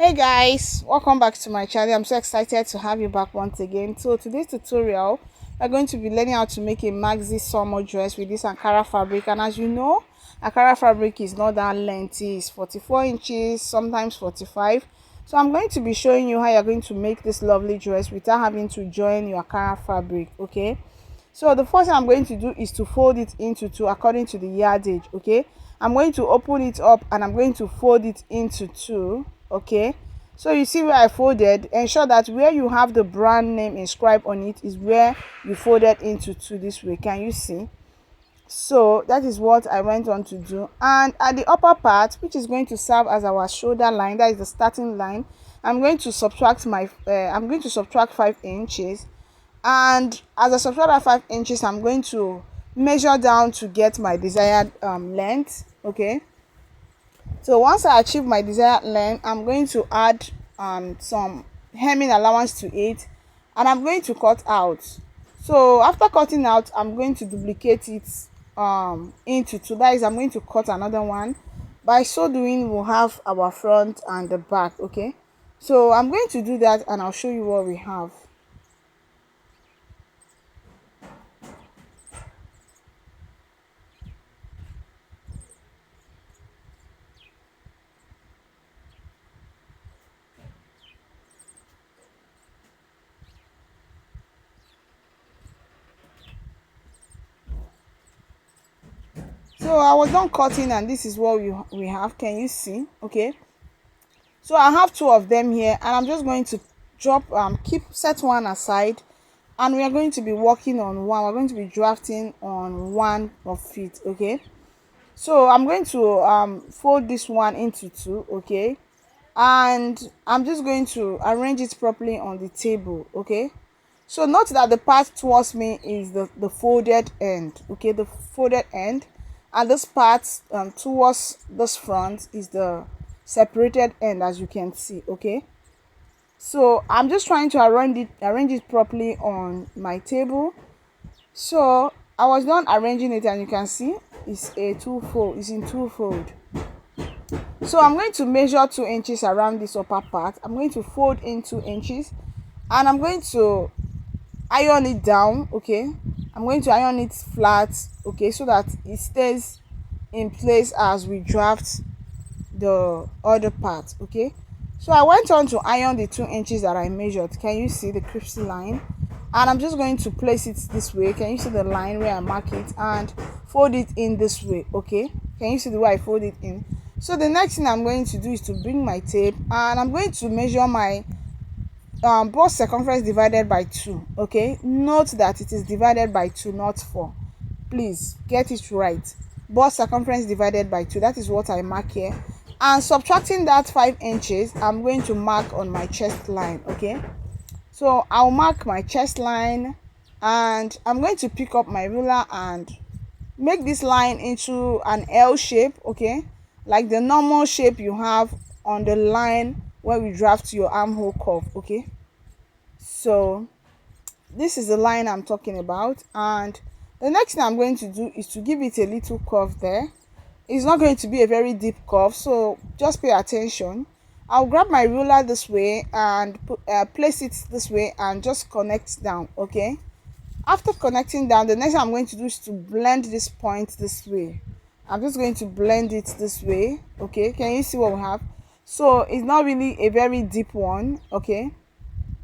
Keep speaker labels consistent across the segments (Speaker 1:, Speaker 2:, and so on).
Speaker 1: Hey guys, welcome back to my channel. I'm so excited to have you back once again. So today's tutorial, we're going to be learning how to make a maxi summer dress with this Ankara fabric. And as you know, Ankara fabric is not that lengthy. It's 44 inches, sometimes 45. So I'm going to be showing you how you're going to make this lovely dress without having to join your Ankara fabric, okay? So the first thing I'm going to do is to fold it into two according to the yardage, okay? I'm going to open it up and I'm going to fold it into two, okay? So you see where I folded, ensure that where you have the brand name inscribed on it is where you folded into two this way. Can you see? So that is what I went on to do. And at the upper part, which is going to serve as our shoulder line, that is the starting line, I'm going to subtract 5 inches. And as I subtract that 5 inches, I'm going to measure down to get my desired length, okay? So once I achieve my desired length, I'm going to add some hemming allowance to it, and I'm going to cut out. So after cutting out, I'm going to duplicate it into two. That is, I'm going to cut another one. By so doing, we'll have our front and the back, okay? So I'm going to do that and I'll show you what we have. So I was done cutting and this is what we have. Can you see? Okay, so I have two of them here and I'm just going to set one aside, and we are going to be working on one. We're going to be drafting on one of it, okay? So I'm going to fold this one into two, okay? And I'm just going to arrange it properly on the table, okay? So note that the part towards me is the folded end, okay? The folded end, and this part towards this front is the separated end, as you can see, okay? So I'm just trying to arrange it properly on my table. So I was done arranging it and you can see it's in two-fold. So I'm going to measure 2 inches around this upper part. I'm going to fold in 2 inches and I'm going to iron it down, okay? I'm going to iron it flat, okay, so that it stays in place as we draft the other part, okay? So I went on to iron the 2 inches that I measured. Can you see the crispy line? And I'm just going to place it this way. Can you see the line where I mark it, and fold it in this way, okay? Can you see the way I fold it in? So the next thing I'm going to do is to bring my tape and I'm going to measure my bust circumference divided by 2, okay? Note that it is divided by 2, not 4. Please get it right. Bust circumference divided by 2, that is what I mark here. And subtracting that 5 inches, I'm going to mark on my chest line, okay? So I'll mark my chest line and I'm going to pick up my ruler and make this line into an L shape, okay? Like the normal shape you have on the line where we draft your armhole curve, okay? So this is the line I'm talking about, and the next thing I'm going to do is to give it a little curve there. It's not going to be a very deep curve, so just pay attention. I'll grab my ruler this way and place it this way and just connect down, okay? After connecting down, the next thing I'm going to do is to blend this point this way. I'm just going to blend it this way, okay? Can you see what we have? So it's not really a very deep one, okay?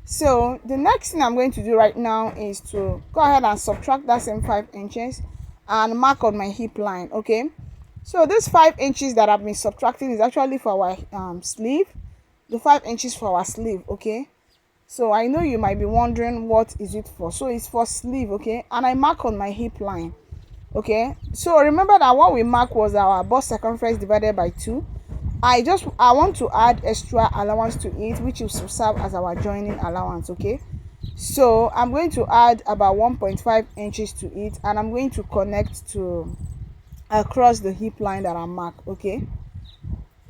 Speaker 1: So the next thing I'm going to do right now is to go ahead and subtract that same 5 inches and mark on my hip line, okay? So this 5 inches that I've been subtracting is actually for our sleeve, the 5 inches for our sleeve, okay? So I know you might be wondering what is it for. So it's for sleeve, okay? And I mark on my hip line, okay? So remember that what we marked was our bust circumference divided by 2. I want to add extra allowance to it, which will serve as our joining allowance, okay? So I'm going to add about 1.5 inches to it and I'm going to connect to across the hip line that I mark, okay?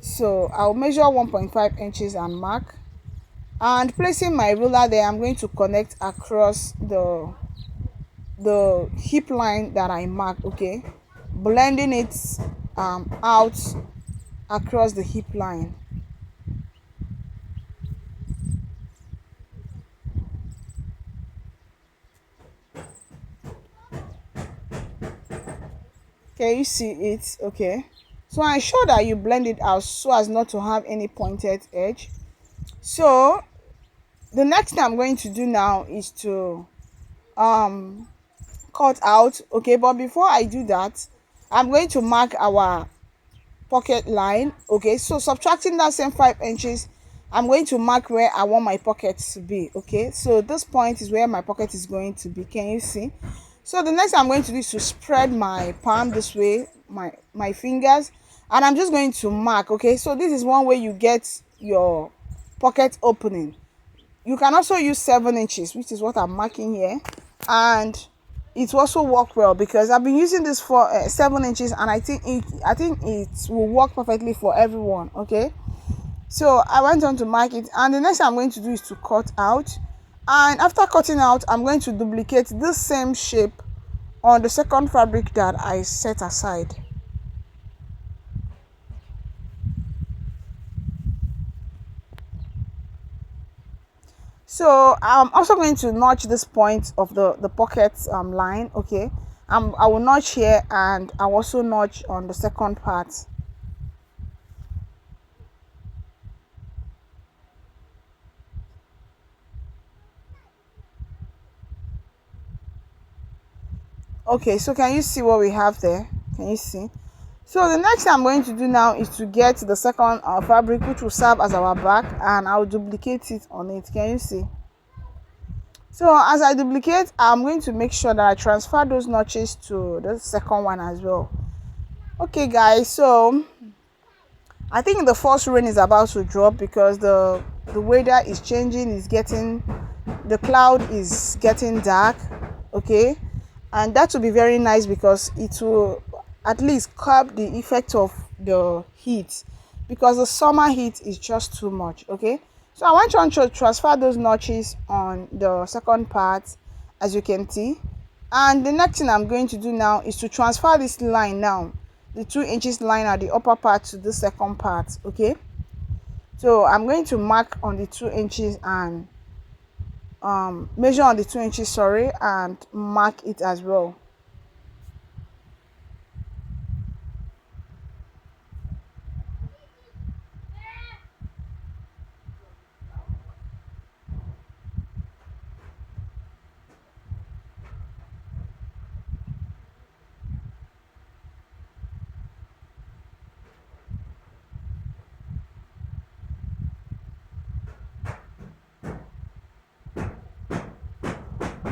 Speaker 1: So I'll measure 1.5 inches and mark, and placing my ruler there, I'm going to connect across the hip line that I marked, okay? Blending it out across the hip line. Can you see it? Okay, so ensure that you blend it out so as not to have any pointed edge. So the next thing I'm going to do now is to um cut out. Okay, but before I do that, I'm going to mark our pocket line. Okay, so subtracting that same 5 inches, I'm going to mark where I want my pocket to be. Okay, so this point is where my pocket is going to be. Can you see? So the next thing I'm going to do is to spread my palm this way, my fingers, and I'm just going to mark. Okay, so this is one way you get your pocket opening. You can also use 7 inches, which is what I'm marking here, and it also work well because I've been using this for 7 inches, and I think it will work perfectly for everyone. Okay, so I went on to mark it, and the next thing I'm going to do is to cut out. And after cutting out, I'm going to duplicate this same shape on the second fabric that I set aside. So I'm also going to notch this point of the pocket line. Okay, I will notch here, and I'll also notch on the second part. Okay, so can you see what we have there? Can you see? So the next thing I'm going to do now is to get the second fabric, which will serve as our back, and I'll duplicate it on it. Can you see? So as I duplicate, I'm going to make sure that I transfer those notches to the second one as well. Okay guys, so I think the first rain is about to drop because the weather is changing, is getting, the cloud is getting dark. Okay, and that will be very nice because it will at least curb the effect of the heat, because the summer heat is just too much. Okay, so I want you to transfer those notches on the second part, as you can see. And the next thing I'm going to do now is to transfer this line now, the 2 inches line at the upper part, to the second part. Okay, so I'm going to mark on the 2 inches and measure on the 2 inches, sorry, and mark it as well.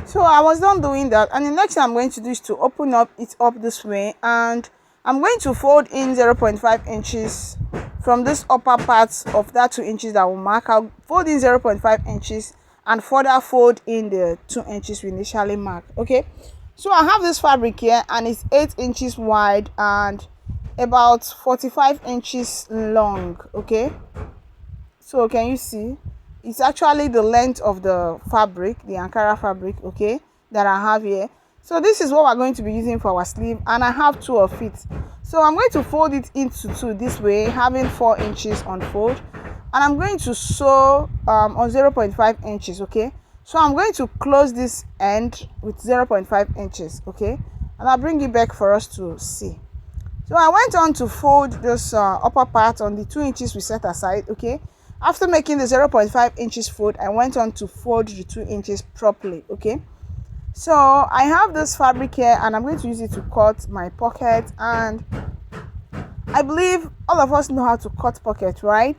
Speaker 1: So I was done doing that, and the next thing I'm going to do is to open up it up this way, and I'm going to fold in 0.5 inches from this upper part of that 2 inches that will mark. I'll fold in 0.5 inches and further fold in the 2 inches we initially marked. Okay, so I have this fabric here, and it's 8 inches wide and about 45 inches long. Okay, so can you see? It's actually the length of the fabric, the Ankara fabric, okay, that I have here. So this is what we're going to be using for our sleeve, and I have two of it. So I'm going to fold it into two this way, having 4 inches on fold, and I'm going to sew on 0.5 inches. Okay, so I'm going to close this end with 0.5 inches. Okay, and I'll bring it back for us to see. So I went on to fold this upper part on the 2 inches we set aside. Okay, after making the 0.5 inches fold, I went on to fold the 2 inches properly. Okay, so I have this fabric here, and I'm going to use it to cut my pocket. And I believe all of us know how to cut pocket, right?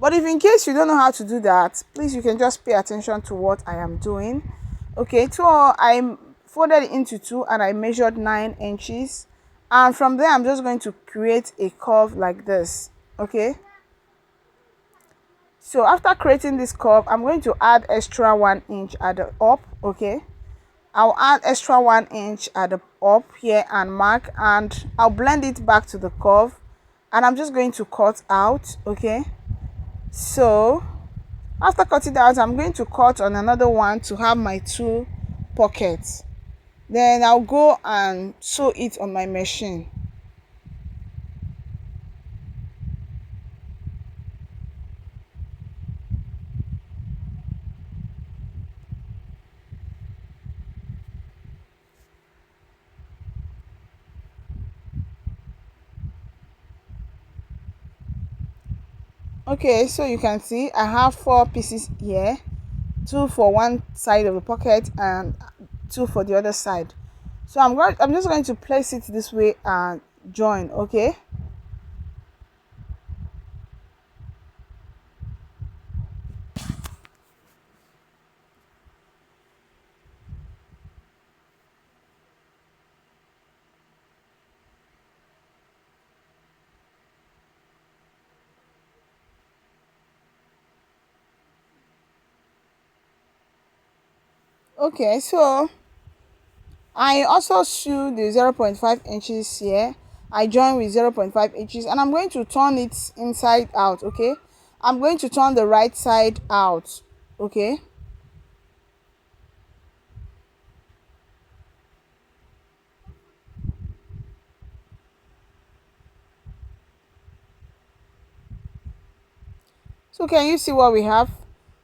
Speaker 1: But if in case you don't know how to do that, please, you can just pay attention to what I am doing. Okay, so I folded it into two, and I measured 9 inches, and from there I'm just going to create a curve like this. Okay, so after creating this curve, I'm going to add extra 1 inch at the up. Okay, I'll add extra 1 inch at the up here and mark, and I'll blend it back to the curve, and I'm just going to cut out. Okay, so after cutting out, I'm going to cut on another one to have my two pockets. Then I'll go and sew it on my machine. Okay, so you can see I have four pieces here, two for one side of the pocket and two for the other side. So I'm just going to place it this way and join. Okay. Okay, so I also sew the 0.5 inches here. I join with 0.5 inches and I'm going to turn it inside out. Okay, I'm going to turn the right side out. Okay. So can you see what we have?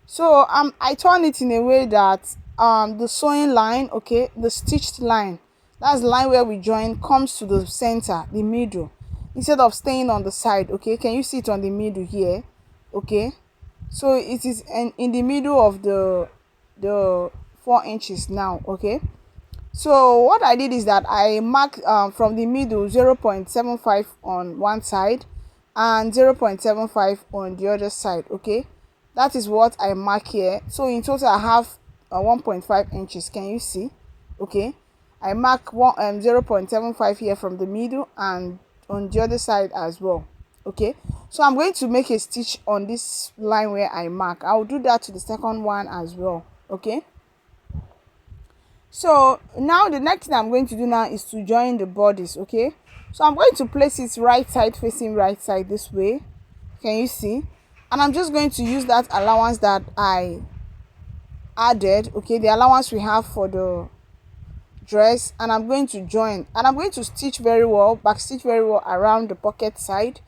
Speaker 1: So I turn it in a way that the sewing line, okay, the stitched line, that's the line where we join, comes to the center, the middle, instead of staying on the side. Okay, can you see it on the middle here? Okay, so it is in the middle of the 4 inches now. Okay, so what I did is that I marked from the middle 0.75 on one side and 0.75 on the other side. Okay, that is what I mark here. So in total I have 1.5 inches. Can you see? Okay, I mark 0.75 here from the middle and on the other side as well. Okay, so I'm going to make a stitch on this line where I mark. I'll do that to the second one as well. Okay, so now the next thing I'm going to do now is to join the bodies. Okay, so I'm going to place it right side facing right side this way. Can you see? And I'm just going to use that allowance that I added, okay, the allowance we have for the dress, and I'm going to join and I'm going to stitch very well, back stitch very well around the pocket side.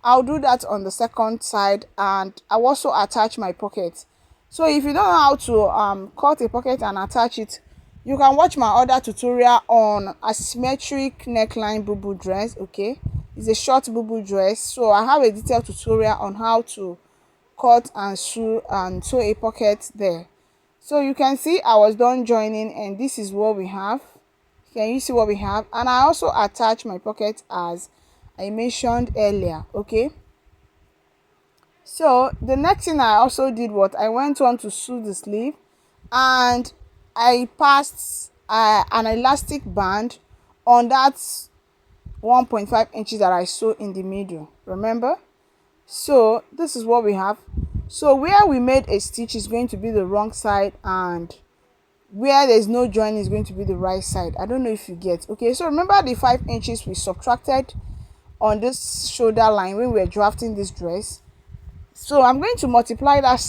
Speaker 1: I'll do that on the second side and I'll also attach my pocket. So if you don't know how to cut a pocket and attach it, you can watch my other tutorial on asymmetric neckline boo dress. Okay, it's a short boo dress, so I have a detailed tutorial on how to cut and sew a pocket there. So you can see I was done joining and this is what we have. Can you see what we have? And I also attach my pocket as I mentioned earlier. Okay, so the next thing I also did was I went on to sew the sleeve and I passed an elastic band on that 1.5 inches that I sewed in the middle. Remember? So this is what we have. So where we made a stitch is going to be the wrong side and where there's no join is going to be the right side. I don't know if you get. Okay, so remember the 5 inches we subtracted on this shoulder line when we were drafting this dress. So I'm going to multiply that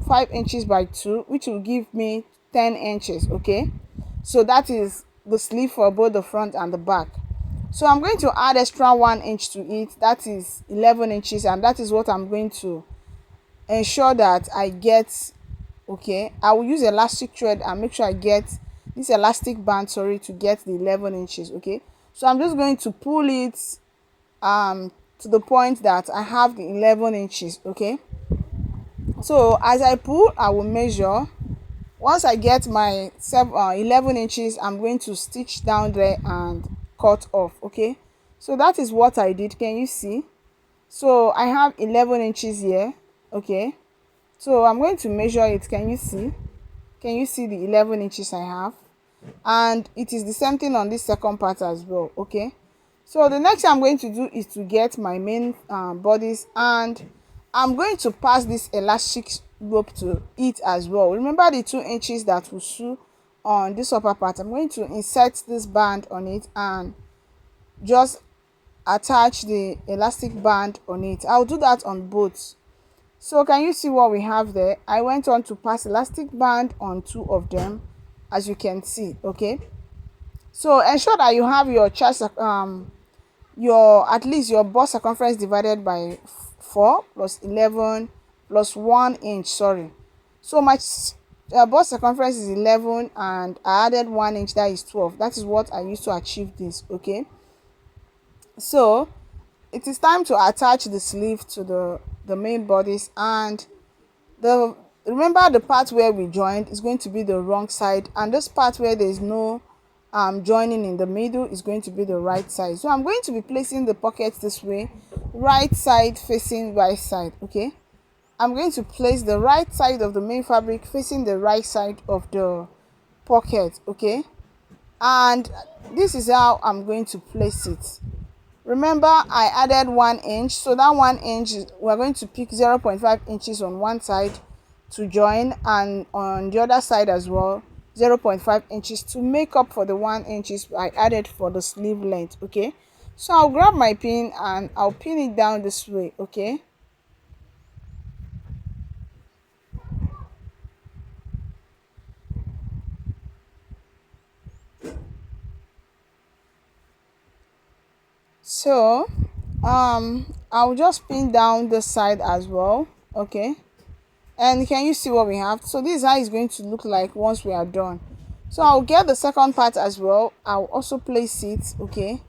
Speaker 1: 5 inches by 2, which will give me 10 inches. Okay, so that is the sleeve for both the front and the back. So I'm going to add extra 1 inch to it, that is 11 inches, and that is what I'm going to ensure that I get. Okay, I will use elastic thread and make sure I get this elastic band, sorry, to get the 11 inches. Okay, so I'm just going to pull it to the point that I have the 11 inches. Okay, so as I pull I will measure. Once I get my 11 inches, I'm going to stitch down there and cut off. Okay, so that is what I did. Can you see? So I have 11 inches here. Okay, so I'm going to measure it. Can you see? Can you see the 11 inches I have? And it is the same thing on this second part as well. Okay, so the next thing I'm going to do is to get my main bodies, and I'm going to pass this elastic rope to it as well. Remember the 2 inches that we sew on this upper part. I'm going to insert this band on it and just attach the elastic band on it. I'll do that on both. So can you see what we have there? I went on to pass elastic band on 2 of them, as you can see. Okay, so ensure that you have your chest your at least your bust circumference divided by 4 plus 11 plus 1 inch. Sorry, so my bust circumference is 11 and I added 1 inch, that is 12. That is what I used to achieve this. Okay, so it is time to attach the sleeve to the the main bodice, and the remember the part where we joined is going to be the wrong side, and this part where there is no joining in the middle is going to be the right side. So I'm going to be placing the pocket this way, right side facing right side. Okay, I'm going to place the right side of the main fabric facing the right side of the pocket. Okay, and this is how I'm going to place it. Remember, I added 1 inch, so that 1 inch we're going to pick 0.5 inches on one side to join, and on the other side as well 0.5 inches to make up for the 1 inches I added for the sleeve length. Okay, so I'll grab my pin and I'll pin it down this way. Okay, so I'll just pin down this side as well. Okay, and can you see what we have? So this is how it's going to look like once we are done. So I'll get the second part as well. I'll also place it. Okay,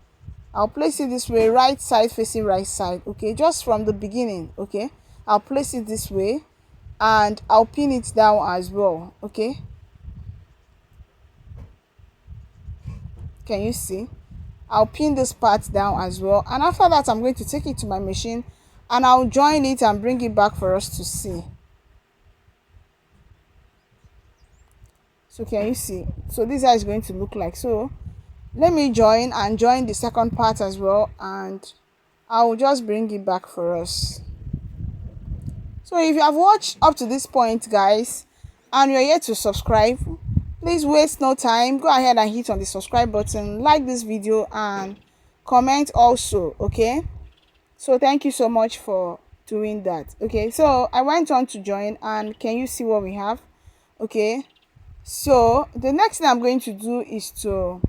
Speaker 1: I'll place it this way, right side facing right side. Okay, just from the beginning. Okay, I'll place it this way and I'll pin it down as well. Okay, can you see? I'll pin this part down as well, and after that I'm going to take it to my machine and I'll join it and bring it back for us to see. So can you see? So this is how it's going to look like. So let me join the second part as well, and I will just bring it back for us. So if you have watched up to this point, guys, and you're yet to subscribe, please waste no time, go ahead and hit on the subscribe button, like this video and comment also. Okay, so thank you so much for doing that. Okay, so I went on to join, and can you see what we have? Okay, so the next thing I'm going to do is to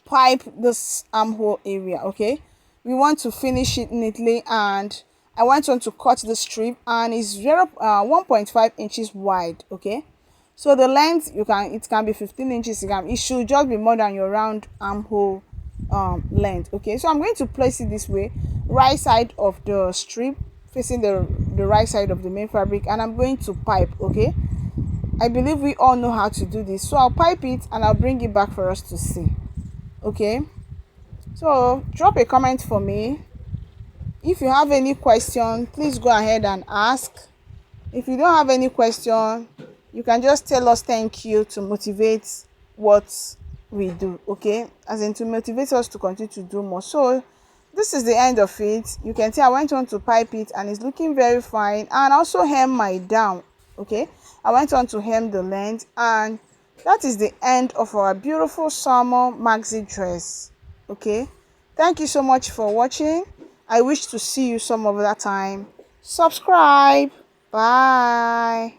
Speaker 1: pipe this armhole area. Okay, we want to finish it neatly, and I went on to cut the strip, and it's 1.5 inches wide. Okay, so the length, it can be 15 inches. It should just be more than your round armhole length. Okay, so I'm going to place it this way, right side of the strip facing the right side of the main fabric, and I'm going to pipe. Okay, I believe we all know how to do this, so I'll pipe it and I'll bring it back for us to see. Okay, so drop a comment for me. If you have any question, please go ahead and ask. If you don't have any question, you can just tell us thank you to motivate what we do. Okay, as in to motivate us to continue to do more. So this is the end of it. You can see I went on to pipe it and it's looking very fine, and also hem my down. Okay, I went on to hem the length, and that is the end of our beautiful summer maxi dress. Okay, thank you so much for watching. I wish to see you some other time. Subscribe. Bye.